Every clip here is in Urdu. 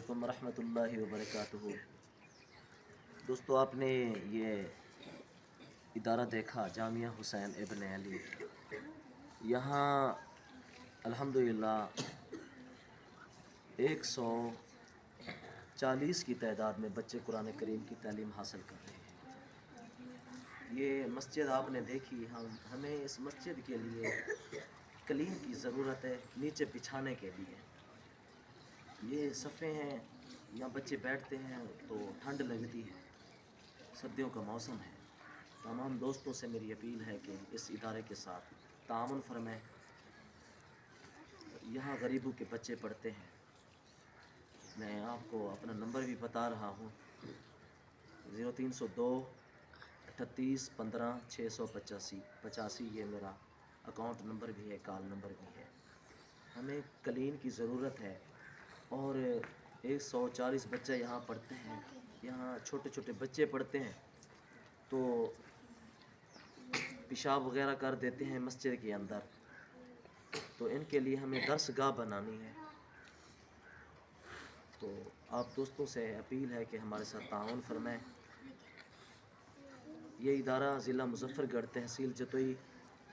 علیکم ورحمۃ اللہ وبرکاتہ۔ دوستو، آپ نے یہ ادارہ دیکھا، جامعہ حسین ابن علی۔ یہاں الحمدللہ 140 کی تعداد میں بچے قرآن کریم کی تعلیم حاصل کر رہے ہیں۔ یہ مسجد آپ نے دیکھی، ہمیں اس مسجد کے لیے قلیم کی ضرورت ہے، نیچے بچھانے کے لیے۔ یہ صفیں ہیں، یہاں بچے بیٹھتے ہیں تو ٹھنڈ لگتی ہے، سردیوں کا موسم ہے۔ تمام دوستوں سے میری اپیل ہے کہ اس ادارے کے ساتھ تعاون فرمائیں۔ یہاں غریبوں کے بچے پڑھتے ہیں۔ میں آپ کو اپنا نمبر بھی بتا رہا ہوں، 0302 38 15 685 یہ میرا اکاؤنٹ نمبر بھی ہے، کال نمبر بھی ہے۔ ہمیں کلین کی ضرورت ہے، اور 140 بچے یہاں پڑھتے ہیں۔ یہاں چھوٹے چھوٹے بچے پڑھتے ہیں تو پیشاب وغیرہ کر دیتے ہیں مسجد کے اندر، تو ان کے لیے ہمیں درس گاہ بنانی ہے۔ تو آپ دوستوں سے اپیل ہے کہ ہمارے ساتھ تعاون فرمائیں۔ یہ ادارہ ضلع مظفر گڑھ، تحصیل جتوئی،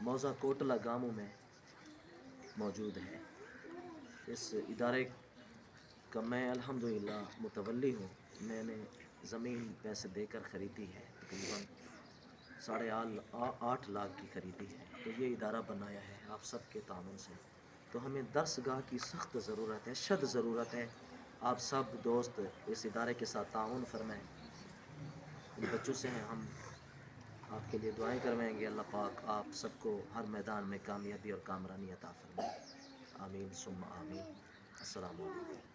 موضع کوٹلہ گاموں میں موجود ہے۔ اس ادارے کا میں الحمدللہ متولی ہوں۔ میں نے زمین پیسے دے کر خریدی ہے، تقریباً 8.5 لاکھ کی خریدی ہے۔ تو یہ ادارہ بنایا ہے آپ سب کے تعاون سے۔ تو ہمیں درس گاہ کی سخت ضرورت ہے، شد ضرورت ہے۔ آپ سب دوست اس ادارے کے ساتھ تعاون فرمائیں۔ ان بچوں سے ہم آپ کے لیے دعائیں کروائیں گے۔ اللہ پاک آپ سب کو ہر میدان میں کامیابی اور کامرانی عطا فرمائے۔ آمین ثم آمین۔ السلام علیکم۔